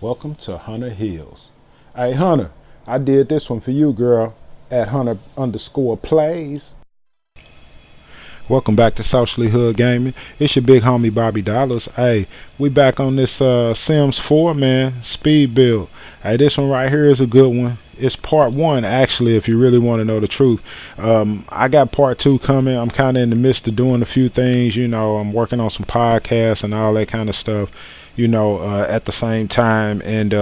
Welcome to Hunner Hills. Hey Hunter, I did this one for you, girl, at Hunner_plays. Welcome back to Socially Hood Gaming. It's your big homie Bobby Dollars. Hey, we back on this Sims 4, man, speed build. Hey, this one right here is a good one. It's part 1, actually, if you really want to know the truth. I got part 2 coming. I'm kind of in the midst of doing a few things. You know, I'm working on some podcasts and all that kind of stuff, you know, at the same time. And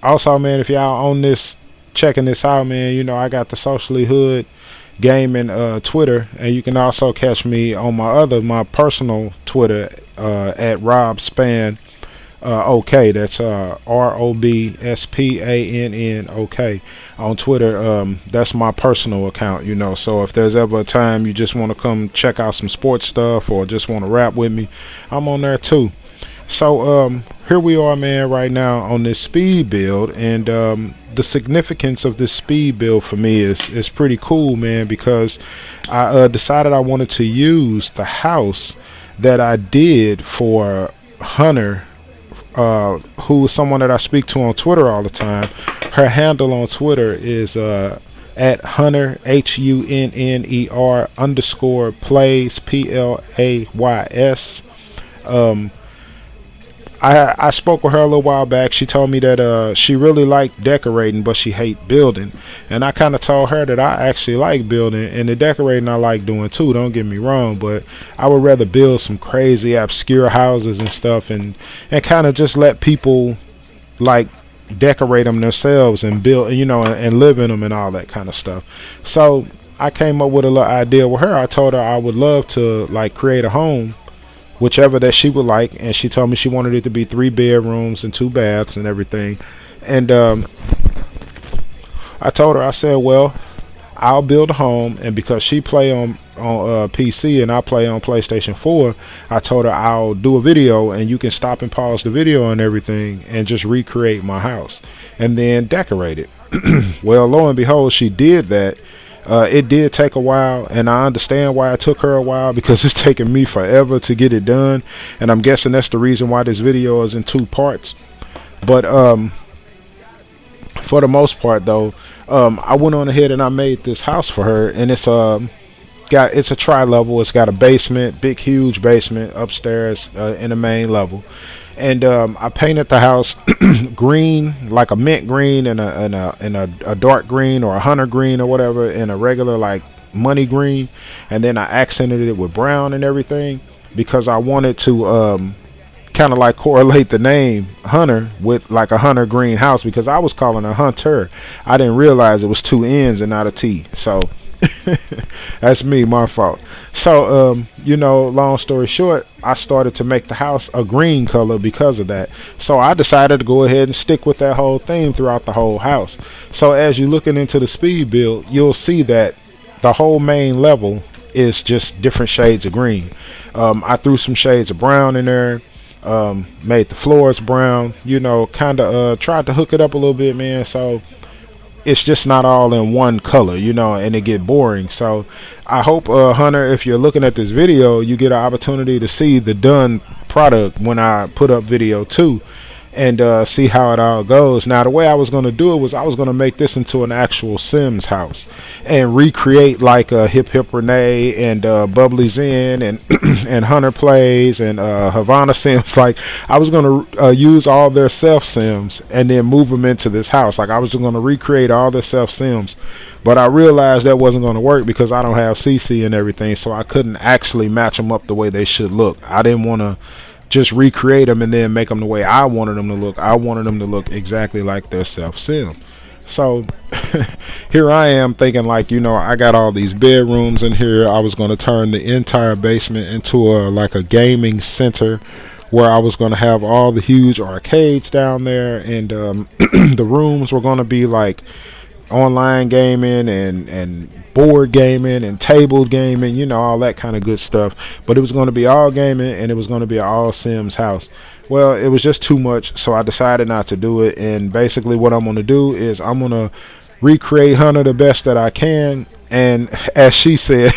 also, man, if y'all on this, checking this out, man, you know, I got the Socially Hood Gaming Twitter, and you can also catch me on my personal Twitter at robspan OK. That's ROBSPANN OK on Twitter. That's my personal account, you know. So if there's ever a time you just want to come check out some sports stuff or just want to rap with me, I'm on there too. So here we are, man, right now on this speed build, and the significance of this speed build for me is pretty cool, man, because I decided I wanted to use the house that I did for Hunner, who is someone that I speak to on Twitter all the time. Her handle on Twitter is at Hunner HUNNER_plays PLAYS. I spoke with her a little while back. She told me that she really liked decorating, but she hate building. And I kind of told her that I actually like building, and the decorating I like doing too, don't get me wrong, but I would rather build some crazy obscure houses and stuff, and kind of just let people like decorate them themselves and build, you know, and live in them and all that kind of stuff. So I came up with a little idea with her. I told her I would love to like create a home, whichever that she would like, and she told me she wanted it to be 3 bedrooms and 2 baths and everything. And I told her, I said, well, I'll build a home, and because she play on PC and I play on PlayStation 4, I told her I'll do a video and you can stop and pause the video and everything and just recreate my house and then decorate it. Well, lo and behold, she did that. It did take a while, and I understand why it took her a while, because it's taken me forever to get it done, and I'm guessing that's the reason why this video is in 2 parts. But for the most part though, I went on ahead and I made this house for her, and it's a tri-level. It's got a basement, big huge basement upstairs in the main level. And I painted the house green, like a mint green, and a dark green or a hunter green or whatever, and a regular like money green, and then I accented it with brown and everything, because I wanted to kind of like correlate the name Hunter with like a hunter green house, because I was calling her Hunter. I didn't realize it was 2 N's and not a T. So that's me, my fault. So you know, long story short, I started to make the house a green color because of that. So I decided to go ahead and stick with that whole theme throughout the whole house. So as you're looking into the speed build, you'll see that the whole main level is just different shades of green. I threw some shades of brown in there, made the floors brown, you know, kind of tried to hook it up a little bit, man, so it's just not all in one color, you know, and it get boring. So I hope, Hunter, if you're looking at this video, you get an opportunity to see the done product when I put up video 2, and see how it all goes. Now, the way I was going to do it was I was going to make this into an actual Sims house and recreate like Hip Hip Renee and Bubbly Zen and and Hunter Plays and Havana Sims. Like, I was going to use all their self sims and then move them into this house. Like, I was just going to recreate all their self sims, but I realized that wasn't going to work because I don't have CC and everything, so I couldn't actually match them up the way they should look. I didn't want to just recreate them and then make them the way I wanted them to look. I wanted them to look exactly like their self sim. So here I am thinking, like, you know, I got all these bedrooms in here. I was going to turn the entire basement into like a gaming center, where I was going to have all the huge arcades down there, and the rooms were going to be like online gaming and board gaming and table gaming, you know, all that kind of good stuff. But it was going to be all gaming, and it was going to be an all Sims house. Well, it was just too much, so I decided not to do it. And basically what I'm going to do is I'm going to recreate Hunter the best that I can, and as she said,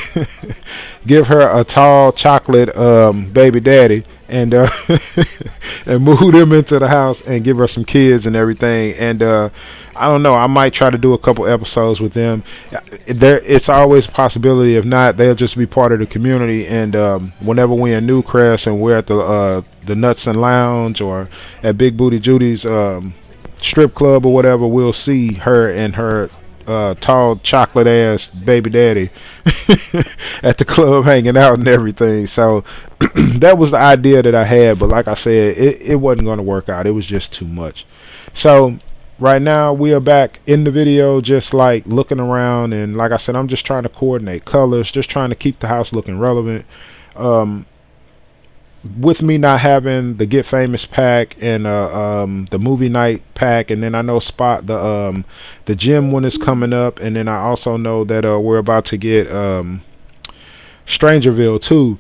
give her a tall chocolate baby daddy, and and move them into the house and give her some kids and everything. And I don't know, I might try to do a couple episodes with them. It's always a possibility. If not, they'll just be part of the community. And whenever we're in Newcrest and we're at the Nuts and Lounge or at Big Booty Judy's strip club or whatever, we'll see her and her tall chocolate ass baby daddy at the club hanging out and everything. So that was the idea that I had, but like I said, it wasn't going to work out. It was just too much. So right now we are back in the video, just like looking around, and like I said, I'm just trying to coordinate colors, just trying to keep the house looking relevant. With me not having the Get Famous pack and the movie night pack, and then I know the gym one is coming up, and then I also know that we're about to get Strangerville too.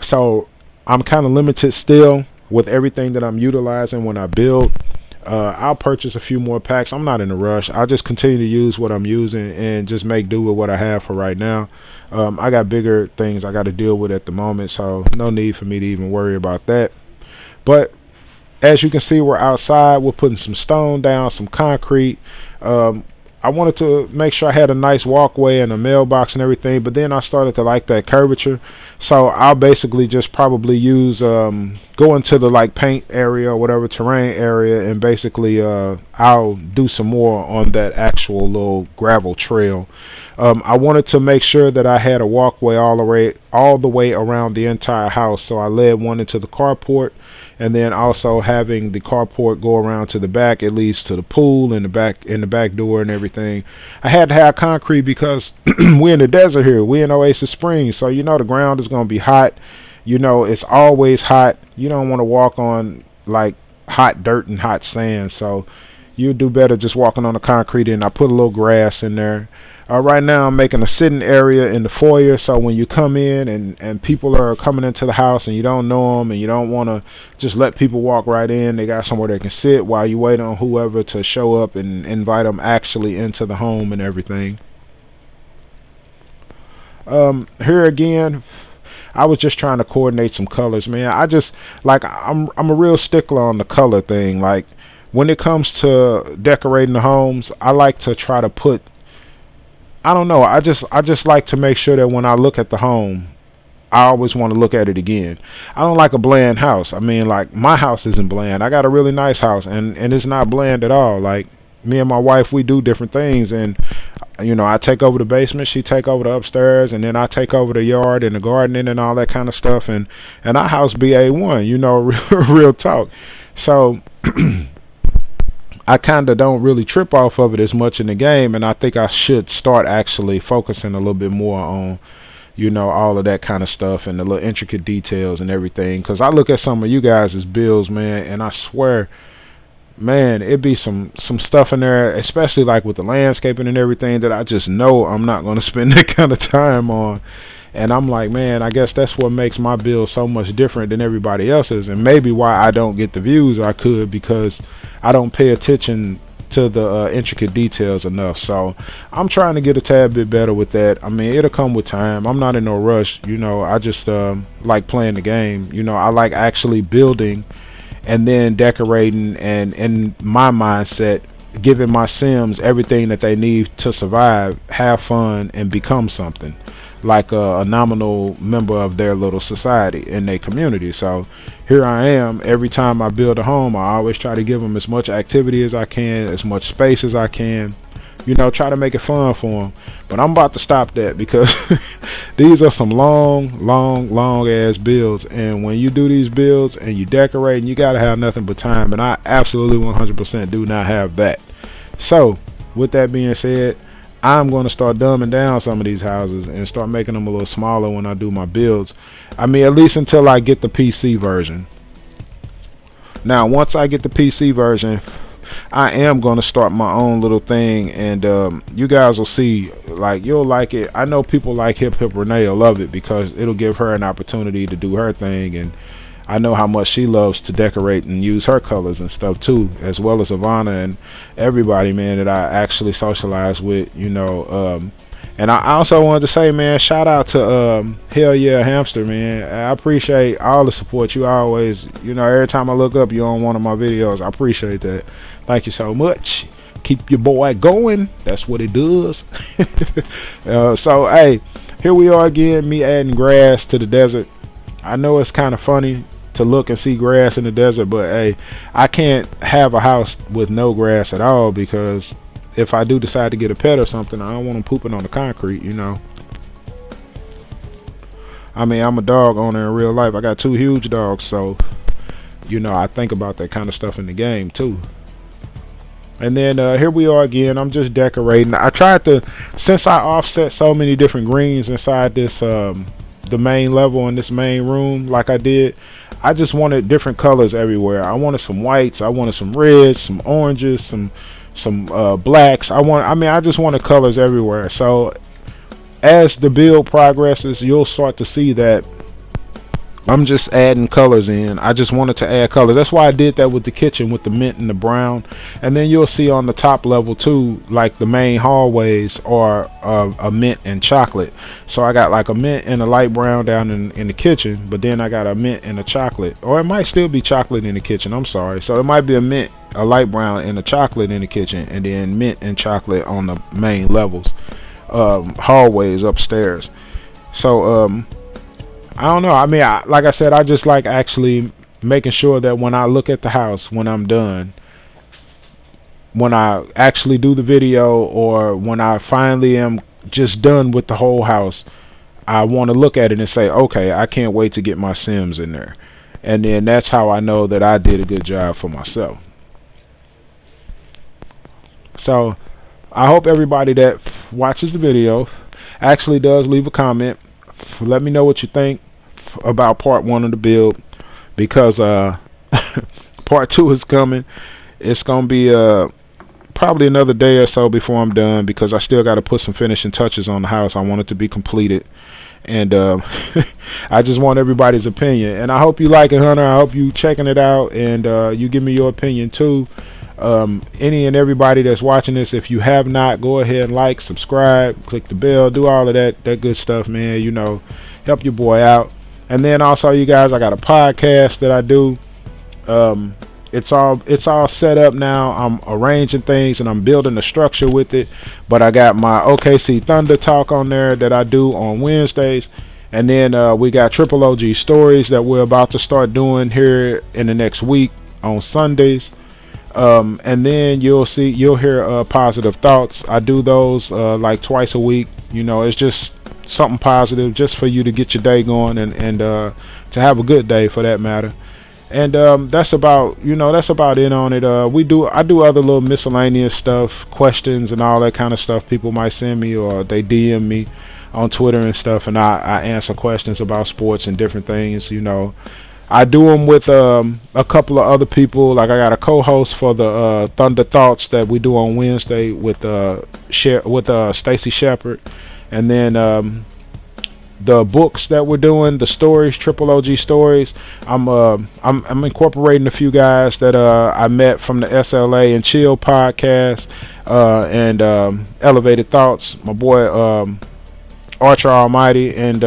So I'm kind of limited still with everything that I'm utilizing when I build. I'll purchase a few more packs. I'm not in a rush. I'll just continue to use what I'm using and just make do with what I have for right now. I got bigger things I got to deal with at the moment, so no need for me to even worry about that. But as you can see, we're outside. We're putting some stone down, some concrete. I wanted to make sure I had a nice walkway and a mailbox and everything, but then I started to like that curvature. So I'll basically just probably use go into the like paint area or whatever terrain area, and basically I'll do some more on that actual little gravel trail. I wanted to make sure that I had a walkway all the way around the entire house, so I led one into the carport, and then also having the carport go around to the back. It leads to the pool and the back door and everything. I had to have concrete because we're in the desert here. We're in Oasis Springs, so you know the ground is going to be hot. You know it's always hot. You don't want to walk on like hot dirt and hot sand, so you do better just walking on the concrete. And I put a little grass in there. Right now I'm making a sitting area in the foyer, so when you come in and people are coming into the house and you don't know them and you don't want to just let people walk right in, they got somewhere they can sit while you wait on whoever to show up and invite them actually into the home and everything. Here again, I was just trying to coordinate some colors, man. I just like I'm a real stickler on the color thing. Like when it comes to decorating the homes, I like to try to put, I don't know, I just like to make sure that when I look at the home, I always want to look at it again. I don't like a bland house. I mean, like, my house isn't bland. I got a really nice house, and it's not bland at all. Like, me and my wife, we do different things, and you know, I take over the basement, she take over the upstairs, and then I take over the yard and the gardening and all that kind of stuff, and our house be A1, you know, real talk. So I kind of don't really trip off of it as much in the game, and I think I should start actually focusing a little bit more on, you know, all of that kind of stuff and the little intricate details and everything. Because I look at some of you guys' builds, man, and I swear, man, it'd be some stuff in there, especially like with the landscaping and everything, that I just know I'm not going to spend that kind of time on. And I'm like, man, I guess that's what makes my build so much different than everybody else's, and maybe why I don't get the views I could, because I don't pay attention to the intricate details enough. So I'm trying to get a tad bit better with that. I mean, it'll come with time. I'm not in no rush, you know. I just like playing the game. You know, I like actually building and then decorating, and in my mindset, giving my Sims everything that they need to survive, have fun, and become something like a nominal member of their little society in their community. So here I am. Every time I build a home, I always try to give them as much activity as I can, as much space as I can, you know, try to make it fun for them. But I'm about to stop that, because these are some long ass builds, and when you do these builds and you decorate, and you gotta have nothing but time, and I absolutely 100% do not have that. So with that being said, I'm going to start dumbing down some of these houses and start making them a little smaller when I do my builds. I mean, at least until I get the PC version. Now, once I get the PC version, I am going to start my own little thing, and you guys will see, like, you'll like it. I know people like Hip Hip Renee will love it, because it'll give her an opportunity to do her thing, and I know how much she loves to decorate and use her colors and stuff too, as well as Ivana and everybody, man, that I actually socialize with, you know. And I also wanted to say, man, shout out to Hell Yeah Hamster, man. I appreciate all the support you always, you know, every time I look up you on one of my videos. I appreciate that. Thank you so much. Keep your boy going. That's what it does. So, hey, here we are again, me adding grass to the desert. I know it's kind of funny to look and see grass in the desert, but hey, I can't have a house with no grass at all, because if I do decide to get a pet or something, I don't want them pooping on the concrete, you know. I mean, I'm a dog owner in real life. I got 2 huge dogs, so, you know, I think about that kind of stuff in the game too. And then here we are again. I'm just decorating. I tried to, since I offset so many different greens inside this the main level in this main room like I did, I just wanted different colors everywhere. I wanted some whites, I wanted some reds, some oranges, some blacks. I just wanted colors everywhere. So as the build progresses, you'll start to see that I'm just adding colors in. I just wanted to add colors. That's why I did that with the kitchen, with the mint and the brown. And then you'll see on the top level too, like the main hallways are a mint and chocolate. So I got like a mint and a light brown down in the kitchen, but then I got a mint and a chocolate, or it might still be chocolate in the kitchen, I'm sorry. So it might be a mint, a light brown, and a chocolate in the kitchen, and then mint and chocolate on the main levels, hallways upstairs. So I don't know. I mean, like I said, I just like actually making sure that when I look at the house, when I'm done, when I actually do the video, or when I finally am just done with the whole house, I want to look at it and say, okay, I can't wait to get my Sims in there. And then that's how I know that I did a good job for myself. So I hope everybody that watches the video actually does leave a comment. Let me know what you think about part 1 of the build, because part 2 is coming. It's gonna be probably another day or so before I'm done, because I still got to put some finishing touches on the house. I want it to be completed, and I just want everybody's opinion. And I hope you like it, Hunter. I hope you checking it out, and you give me your opinion too. Any and everybody that's watching this, if you have not, go ahead and like, subscribe, click the bell, do all of that good stuff, man. You know, help your boy out. And then also, you guys, I got a podcast that I do. It's all set up now. I'm arranging things and I'm building a structure with it. But I got my OKC Thunder talk on there that I do on Wednesdays. And then we got Triple OG stories that we're about to start doing here in the next week on Sundays. And then you'll hear positive thoughts. I do those like twice a week. You know, it's just something positive just for you to get your day going, and to have a good day for that matter. And that's about it on it. I do other little miscellaneous stuff, questions and all that kind of stuff people might send me, or they DM me on Twitter and stuff, and I answer questions about sports and different things, you know. I do them with a couple of other people. Like I got a co-host for the Thunder Thoughts that we do on Wednesday with Stacy Shepard, and then the books that we're doing, the stories, Triple OG stories. I'm incorporating a few guys that I met from the SLA and Chill podcast and Elevated Thoughts. My boy Archer Almighty and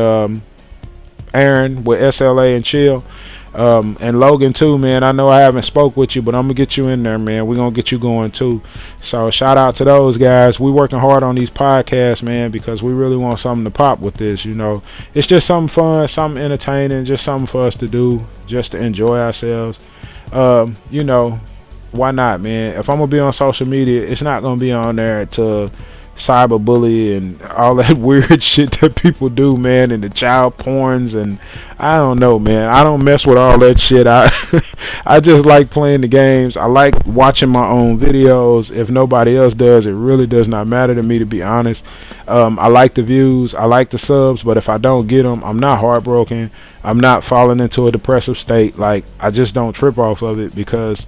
Aaron with SLA and Chill. And Logan too, man. I know I haven't spoke with you, but I'm gonna get you in there, man. We're gonna get you going too. So shout out to those guys. We working hard on these podcasts, man, because we really want something to pop with this, you know. It's just something fun, something entertaining, just something for us to do, just to enjoy ourselves. You know, why not, man? If I'm gonna be on social media, it's not gonna be on there to cyberbully and all that weird shit that people do, man, and the child porns, and I don't know, man. I don't mess with all that shit. I just like playing the games. I like watching my own videos. If nobody else does, it really does not matter to me, to be honest. I like the views, I like the subs, but if I don't get them, I'm not heartbroken. I'm not falling into a depressive state. Like, I just don't trip off of it, because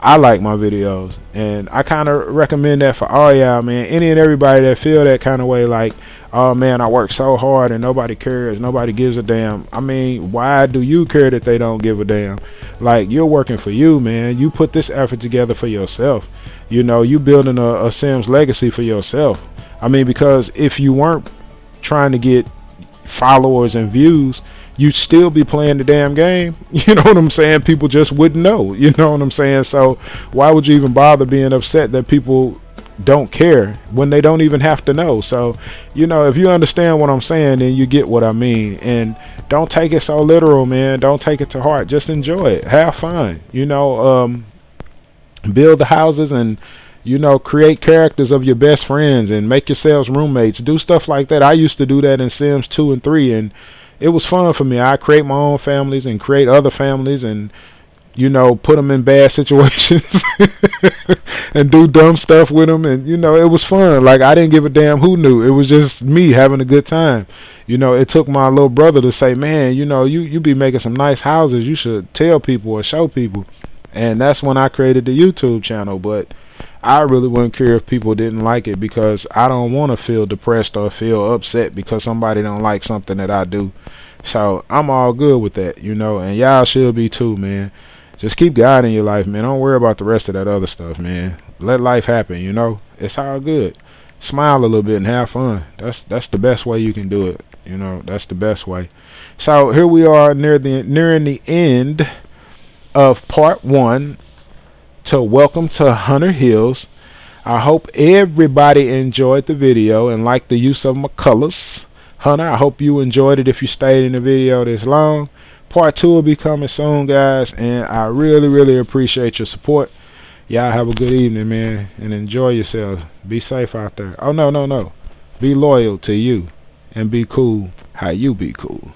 I like my videos, and I kind of recommend that for all y'all, man. Any and everybody that feel that kind of way, like, oh man, I work so hard and nobody cares, nobody gives a damn. I mean, why do you care that they don't give a damn? Like, you're working for you, man. You put this effort together for yourself. You know, you building a Sims legacy for yourself. I mean, because if you weren't trying to get followers and views, you'd still be playing the damn game. You know what I'm saying? People just wouldn't know. You know what I'm saying? So why would you even bother being upset that people don't care when they don't even have to know? So, you know, if you understand what I'm saying, then you get what I mean. And don't take it so literal, man. Don't take it to heart. Just enjoy it. Have fun. You know, build the houses and, you know, create characters of your best friends and make yourselves roommates. Do stuff like that. I used to do that in Sims 2 and 3, and it was fun for me. I create my own families and create other families and, you know, put them in bad situations and do dumb stuff with them. And, you know, it was fun. Like, I didn't give a damn who knew. It was just me having a good time. You know, it took my little brother to say, man, you know, you be making some nice houses. You should tell people or show people. And that's when I created the YouTube channel. But I really wouldn't care if people didn't like it, because I don't want to feel depressed or feel upset because somebody don't like something that I do. So I'm all good with that, you know, and y'all should be too, man. Just keep God in your life, man. Don't worry about the rest of that other stuff, man. Let life happen, you know. It's all good. Smile a little bit and have fun. That's the best way you can do it, you know. That's the best way. So here we are nearing the end of part 1 to Welcome to Hunner Hills. I hope everybody enjoyed the video and liked the use of my colors. Hunter, I hope you enjoyed it if you stayed in the video this long. Part 2 will be coming soon, guys, and I really appreciate your support. Y'all have a good evening, man, and enjoy yourselves. Be safe out there. Oh, no. Be loyal to you and be cool how you be cool.